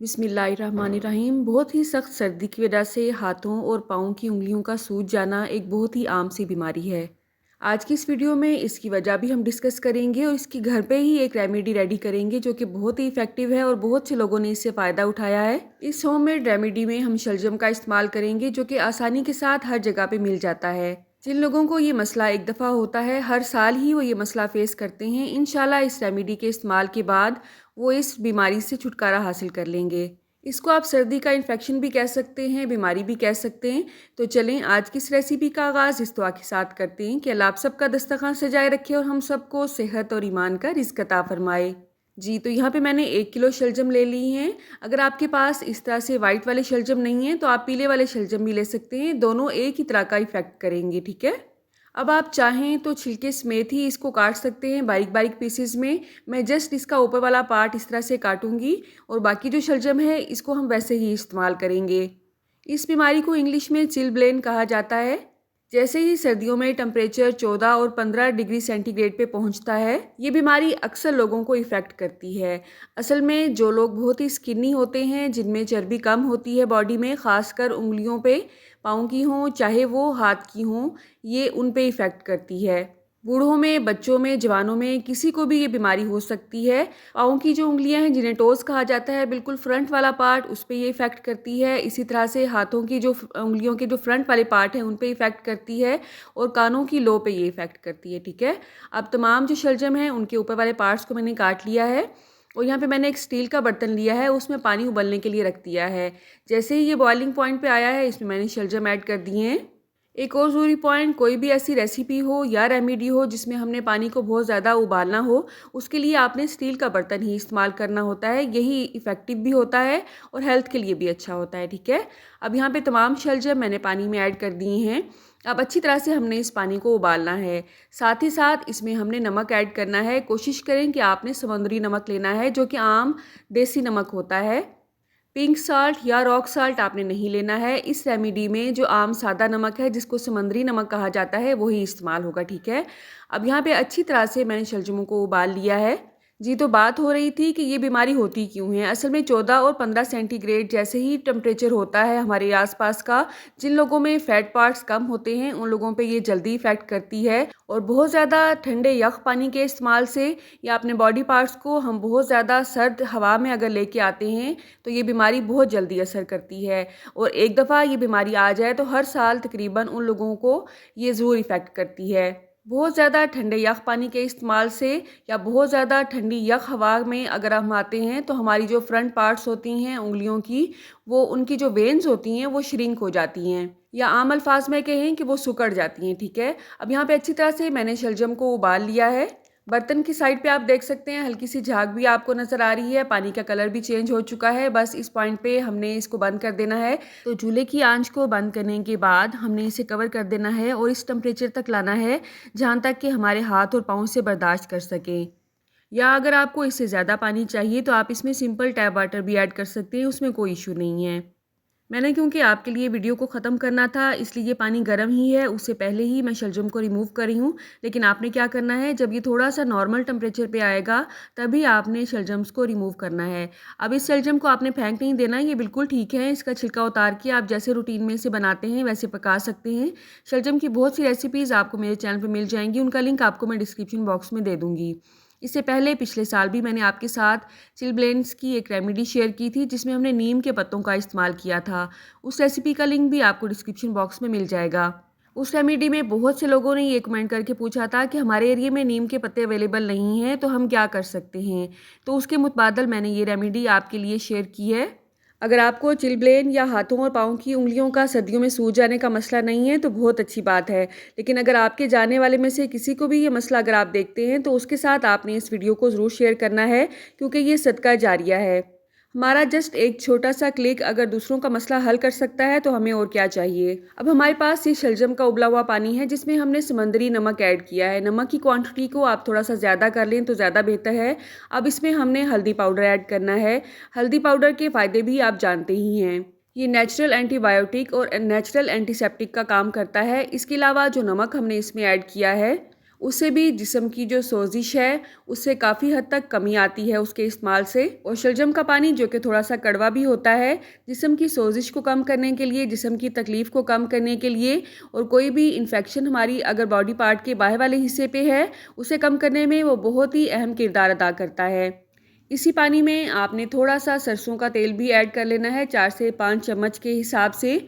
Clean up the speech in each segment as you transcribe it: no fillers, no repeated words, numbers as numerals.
बिस्मिल्लाहिर्रहमानिर्रहीम। बहुत ही सख्त सर्दी की वजह से हाथों और पाँव की उंगलियों का सूज जाना एक बहुत ही आम सी बीमारी है। आज की इस वीडियो में इसकी वजह भी हम डिस्कस करेंगे और इसकी घर पे ही एक रेमेडी रेडी करेंगे जो कि बहुत ही इफ़ेक्टिव है और बहुत से लोगों ने इससे फ़ायदा उठाया है। इस होममेड रेमेडी में हम शलजम का इस्तेमाल करेंगे जो कि आसानी के साथ हर जगह पे मिल जाता है। जिन लोगों को ये मसला एक दफ़ा होता है, हर साल ही वो ये मसला फ़ेस करते हैं, इंशाल्लाह इस रेमेडी के इस्तेमाल के बाद वो इस बीमारी से छुटकारा हासिल कर लेंगे। इसको आप सर्दी का इन्फेक्शन भी कह सकते हैं, बीमारी भी कह सकते हैं। तो चलें आज की इस रेसिपी का आगाज़ इस दुआ के साथ करते हैं कि अल्लाह आप सबका दस्तरखान सजाए रखे और हम सबको सेहत और ईमान का रिज़्क अता फ़रमाए। जी, तो यहाँ पे मैंने 1 किलो शलजम ले ली हैं। अगर आपके पास इस तरह से वाइट वाले शलजम नहीं हैं तो आप पीले वाले शलजम भी ले सकते हैं। दोनों एक ही तरह का इफ़ेक्ट करेंगे, ठीक है? अब आप चाहें तो छिलके समेत ही इसको काट सकते हैं बारीक बारीक पीसेस में। मैं जस्ट इसका ऊपर वाला पार्ट इस तरह से काटूंगी और बाकी जो शलजम है इसको हम वैसे ही इस्तेमाल करेंगे। इस बीमारी को इंग्लिश में चिलब्लेन कहा जाता है। जैसे ही सर्दियों में टेम्परेचर 14 और 15 डिग्री सेंटीग्रेड पे पहुंचता है, ये बीमारी अक्सर लोगों को इफ़ेक्ट करती है। असल में जो लोग बहुत ही स्किनी होते हैं, जिनमें चर्बी कम होती है बॉडी में, ख़ासकर उंगलियों पे, पाँव की हों चाहे वो हाथ की हों, ये उन पे इफ़ेक्ट करती है। बूढ़ों में, बच्चों में, जवानों में किसी को भी ये बीमारी हो सकती है। पाँव की जो उंगलियां हैं जिन्हें टोज़ कहा जाता है, बिल्कुल फ्रंट वाला पार्ट, उस पे ये इफ़ेक्ट करती है। इसी तरह से हाथों की जो उंगलियों के जो फ्रंट वाले पार्ट हैं उन पे इफ़ेक्ट करती है और कानों की लो पे ये इफ़ेक्ट करती है, ठीक है। अब तमाम जो शलजम हैं उनके ऊपर वाले पार्ट्स को मैंने काट लिया है और यहाँ पे मैंने एक स्टील का बर्तन लिया है, उसमें पानी उबलने के लिए रख दिया है। जैसे ही ये बॉइलिंग पॉइंट पे आया है इसमें मैंने शलजम ऐड कर दिए हैं। एक और ज़रूरी पॉइंट, कोई भी ऐसी रेसिपी हो या रेमेडी हो जिसमें हमने पानी को बहुत ज़्यादा उबालना हो, उसके लिए आपने स्टील का बर्तन ही इस्तेमाल करना होता है। यही इफ़ेक्टिव भी होता है और हेल्थ के लिए भी अच्छा होता है, ठीक है। अब यहाँ पे तमाम शलजम मैंने पानी में ऐड कर दिए हैं। अब अच्छी तरह से हमने इस पानी को उबालना है। साथ ही साथ इसमें हमने नमक ऐड करना है। कोशिश करें कि आपने समुद्री नमक लेना है जो कि आम देसी नमक होता है। पिंक साल्ट या रॉक साल्ट आपने नहीं लेना है। इस रेमेडी में जो आम सादा नमक है जिसको समुद्री नमक कहा जाता है वही इस्तेमाल होगा, ठीक है। अब यहाँ पे अच्छी तरह से मैंने शलजमों को उबाल लिया है। जी, तो बात हो रही थी कि ये बीमारी होती क्यों है। असल में 14 और 15 सेंटीग्रेड जैसे ही टेम्परेचर होता है हमारे आसपास का, जिन लोगों में फैट पार्ट्स कम होते हैं उन लोगों पे ये जल्दी इफ़ेक्ट करती है। और बहुत ज़्यादा ठंडे यख पानी के इस्तेमाल से या अपने बॉडी पार्ट्स को हम बहुत ज़्यादा सर्द हवा में अगर लेके आते हैं तो ये बीमारी बहुत जल्दी असर करती है। और एक दफ़ा ये बीमारी आ जाए तो हर साल तकरीबन उन लोगों को ये ज़रूर इफ़ेक्ट करती है। बहुत ज़्यादा ठंडे यख पानी के इस्तेमाल से या बहुत ज़्यादा ठंडी यख हवा में अगर हम आते हैं तो हमारी जो फ्रंट पार्ट्स होती हैं उंगलियों की, वो उनकी जो वेन्स होती हैं वो श्रिंक हो जाती हैं या आम अल्फाज में कहें कि वो सिकुड़ जाती हैं, ठीक है। अब यहाँ पे अच्छी तरह से मैंने शलजम को उबाल लिया है। बर्तन की साइड पे आप देख सकते हैं हल्की सी झाग भी आपको नज़र आ रही है। पानी का कलर भी चेंज हो चुका है। बस इस पॉइंट पे हमने इसको बंद कर देना है। तो चूल्हे की आंच को बंद करने के बाद हमने इसे कवर कर देना है और इस टेम्परेचर तक लाना है जहाँ तक कि हमारे हाथ और पाँव से बर्दाश्त कर सकें। या अगर आपको इससे ज़्यादा पानी चाहिए तो आप इसमें सिंपल टैप वाटर भी ऐड कर सकते हैं, उसमें कोई इशू नहीं है। मैंने क्योंकि आपके लिए वीडियो को ख़त्म करना था इसलिए ये पानी गर्म ही है, उससे पहले ही मैं शलजम को रिमूव कर रही हूँ। लेकिन आपने क्या करना है, जब ये थोड़ा सा नॉर्मल टेम्परेचर पे आएगा तभी आपने शलजम्स को रिमूव करना है। अब इस शलजम को आपने फेंक नहीं देना, ये बिल्कुल ठीक है। इसका छिलका उतार के आप जैसे रूटीन में इसे बनाते हैं वैसे पका सकते हैं। शलजम की बहुत सी रेसिपीज़ आपको मेरे चैनल पर मिल जाएंगी, उनका लिंक आपको मैं डिस्क्रिप्शन बॉक्स में दे दूँगी। इससे पहले पिछले साल भी मैंने आपके साथ चिलब्लेंस की एक रेमेडी शेयर की थी जिसमें हमने नीम के पत्तों का इस्तेमाल किया था। उस रेसिपी का लिंक भी आपको डिस्क्रिप्शन बॉक्स में मिल जाएगा। उस रेमेडी में बहुत से लोगों ने ये कमेंट करके पूछा था कि हमारे एरिया में नीम के पत्ते अवेलेबल नहीं हैं तो हम क्या कर सकते हैं। तो उसके मुतबादल मैंने ये रेमेडी आपके लिए शेयर की है। अगर आपको चिलब्लेन या हाथों और पाँव की उंगलियों का सर्दियों में सूज जाने का मसला नहीं है तो बहुत अच्छी बात है। लेकिन अगर आपके जाने वाले में से किसी को भी ये मसला अगर आप देखते हैं तो उसके साथ आपने इस वीडियो को ज़रूर शेयर करना है क्योंकि ये सदका जारिया है। हमारा जस्ट एक छोटा सा क्लिक अगर दूसरों का मसला हल कर सकता है तो हमें और क्या चाहिए। अब हमारे पास ये शलजम का उबला हुआ पानी है जिसमें हमने समंदरी नमक ऐड किया है। नमक की क्वांटिटी को आप थोड़ा सा ज़्यादा कर लें तो ज़्यादा बेहतर है। अब इसमें हमने हल्दी पाउडर ऐड करना है। हल्दी पाउडर के फ़ायदे भी आप जानते ही हैं। ये नेचुरल एंटीबायोटिक और नेचुरल एंटीसेप्टिक का काम करता है। इसके अलावा जो नमक हमने इसमें ऐड किया है उससे भी जिस्म की जो सोजिश है उससे काफ़ी हद तक कमी आती है उसके इस्तेमाल से। और शलजम का पानी जो कि थोड़ा सा कड़वा भी होता है, जिस्म की सोजिश को कम करने के लिए, जिस्म की तकलीफ़ को कम करने के लिए और कोई भी इन्फेक्शन हमारी अगर बॉडी पार्ट के बाहर वाले हिस्से पे है उसे कम करने में वो बहुत ही अहम किरदार अदा करता है। इसी पानी में आपने थोड़ा सा सरसों का तेल भी ऐड कर लेना है, 4 से 5 चम्मच के हिसाब से।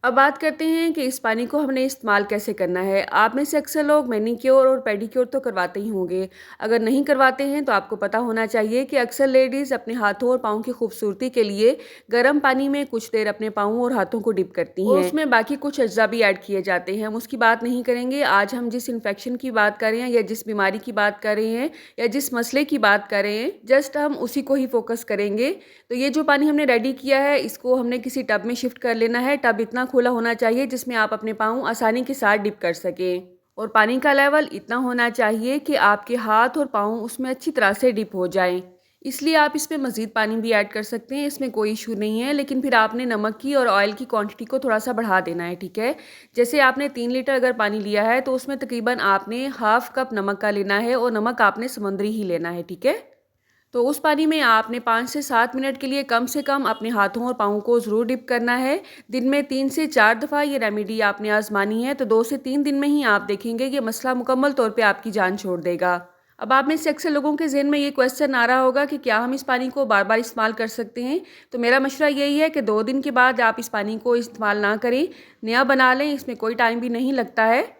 अब बात करते हैं कि इस पानी को हमने इस्तेमाल कैसे करना है। आप में से अक्सर लोग मैनीक्योर और पेडिक्योर तो करवाते ही होंगे। अगर नहीं करवाते हैं तो आपको पता होना चाहिए कि अक्सर लेडीज़ अपने हाथों और पाँव की खूबसूरती के लिए गर्म पानी में कुछ देर अपने पाँव और हाथों को डिप करती हैं। उसमें बाकी कुछ अज्जा भी ऐड किए जाते हैं, हम उसकी बात नहीं करेंगे। आज हम जिस इन्फेक्शन की बात कर रहे हैं या जिस बीमारी की बात कर रहे हैं या जिस मसले की बात कर रहे हैं, जस्ट हम उसी को ही फोकस करेंगे। तो ये जो पानी हमने रेडी किया है इसको हमने किसी टब में शिफ्ट कर लेना है। टब इतना खुला होना चाहिए जिसमें आप अपने पाँव आसानी के साथ डिप कर सकें और पानी का लेवल इतना होना चाहिए कि आपके हाथ और पाँव उसमें अच्छी तरह से डिप हो जाएं। इसलिए आप इसमें मज़ीद पानी भी ऐड कर सकते हैं, इसमें कोई इशू नहीं है। लेकिन फिर आपने नमक की और ऑयल की क्वांटिटी को थोड़ा सा बढ़ा देना है, ठीक है। जैसे आपने 3 लीटर अगर पानी लिया है तो उसमें तकरीबन आपने हाफ कप नमक का लेना है और नमक आपने समुद्री ही लेना है, ठीक है। तो उस पानी में आपने 5 से 7 मिनट के लिए कम से कम अपने हाथों और पाँवों को ज़रूर डिप करना है। दिन में 3 से 4 दफ़ा ये रेमेडी आपने आज़मानी है, तो 2 से 3 दिन में ही आप देखेंगे ये मसला मुकम्मल तौर पे आपकी जान छोड़ देगा। अब आप में से अक्सर लोगों के ज़हन में ये क्वेश्चन आ रहा होगा कि क्या हम इस पानी को बार बार इस्तेमाल कर सकते हैं। तो मेरा मशवरा यही है कि 2 दिन के बाद आप इस पानी को इस्तेमाल ना करें, नया बना लें, इसमें कोई टाइम भी नहीं लगता है।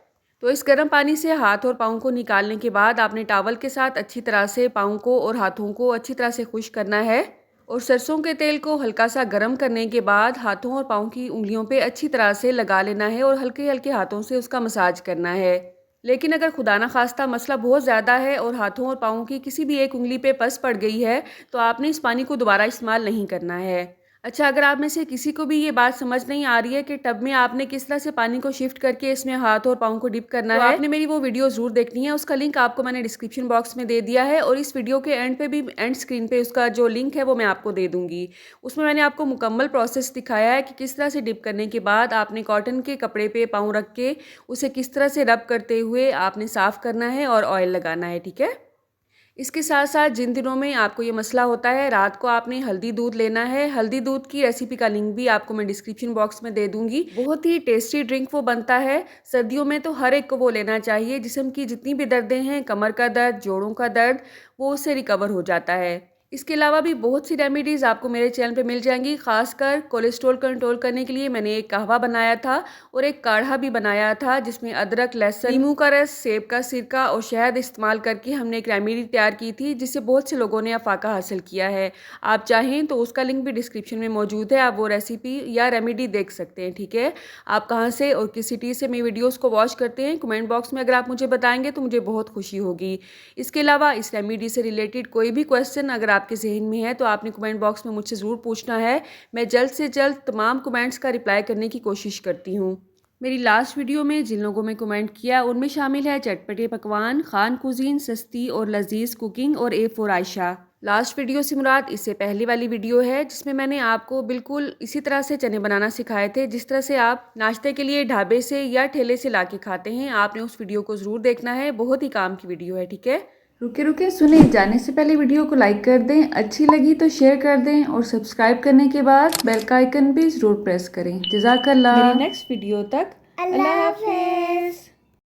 तो इस गर्म पानी से हाथ और पाँव को निकालने के बाद आपने टॉवल के साथ अच्छी तरह से पाँव को और हाथों को अच्छी तरह से खुश करना है और सरसों के तेल को हल्का सा गर्म करने के बाद हाथों और पाँव की उंगलियों पे अच्छी तरह से लगा लेना है और हल्के हल्के हाथों से उसका मसाज करना है। लेकिन अगर खुदा ना खास्ता मसला बहुत ज़्यादा है और हाथों और पाँवों की किसी भी एक उंगली पे पस पड़ गई है तो आपने इस पानी को दोबारा इस्तेमाल नहीं करना है। अच्छा, अगर आप में से किसी को भी ये बात समझ नहीं आ रही है कि टब में आपने किस तरह से पानी को शिफ्ट करके इसमें हाथ और पाँव को डिप करना है, आपने मेरी वो वीडियो ज़रूर देखनी है। उसका लिंक आपको मैंने डिस्क्रिप्शन बॉक्स में दे दिया है और इस वीडियो के एंड पे भी, एंड स्क्रीन पे उसका जो लिंक है वो मैं आपको दे दूँगी। उसमें मैंने आपको मुकम्मल प्रोसेस दिखाया है कि किस तरह से डिप करने के बाद आपने कॉटन के कपड़े पे पाँव रख के उसे किस तरह से रब करते हुए आपने साफ़ करना है और ऑयल लगाना है, ठीक है। इसके साथ साथ जिन दिनों में आपको ये मसला होता है, रात को आपने हल्दी दूध लेना है। हल्दी दूध की रेसिपी का लिंक भी आपको मैं डिस्क्रिप्शन बॉक्स में दे दूंगी। बहुत ही टेस्टी ड्रिंक वो बनता है। सर्दियों में तो हर एक को वो लेना चाहिए। जिस्म की जितनी भी दर्दें हैं, कमर का दर्द, जोड़ों का दर्द, वो उससे रिकवर हो जाता है। इसके अलावा भी बहुत सी रेमेडीज़ आपको मेरे चैनल पे मिल जाएंगी। खासकर कोलेस्ट्रॉल कंट्रोल करने के लिए मैंने एक कहवा बनाया था और एक काढ़ा भी बनाया था जिसमें अदरक, लहसुन, नींबू का रस, सेब का सिरका और शहद इस्तेमाल करके हमने एक रेमेडी तैयार की थी जिससे बहुत से लोगों ने अफाका हासिल किया है। आप चाहें तो उसका लिंक भी डिस्क्रिप्शन में मौजूद है, आप वो रेसिपी या रेमेडी देख सकते हैं, ठीक है। आप कहाँ से और किस सिटी से मेरी वीडियोज़ को वॉच करते हैं, कमेंट बॉक्स में अगर आप मुझे बताएंगे तो मुझे बहुत खुशी होगी। इसके अलावा इस रेमेडी से रिलेटेड कोई भी क्वेश्चन अगर आपके जहन में है तो आपने कमेंट बॉक्स में मुझसे ज़रूर पूछना है। मैं जल्द से जल्द तमाम कमेंट्स का रिप्लाई करने की कोशिश करती हूँ। मेरी लास्ट वीडियो में जिन लोगों ने कमेंट किया उनमें शामिल है चटपटे पकवान, खान कुजीन, सस्ती और लजीज कुकिंग और A for Ayesha. Last video से मुराद इससे पहले वाली वीडियो है जिसमें मैंने आपको बिल्कुल इसी तरह से चने बनाना सिखाए थे जिस तरह से आप नाश्ते के लिए ढाबे से या ठेले से ला के खाते हैं। आपने उस वीडियो को ज़रूर देखना है, बहुत ही काम की वीडियो है, ठीक है। रुके रुके सुने, जाने से पहले वीडियो को लाइक कर दें, अच्छी लगी तो शेयर कर दें और सब्सक्राइब करने के बाद बेल का आइकन भी ज़रूर प्रेस करें। जज़ाकल्लाह। मेरी नेक्स्ट वीडियो तक अल्लाह हाफिज़।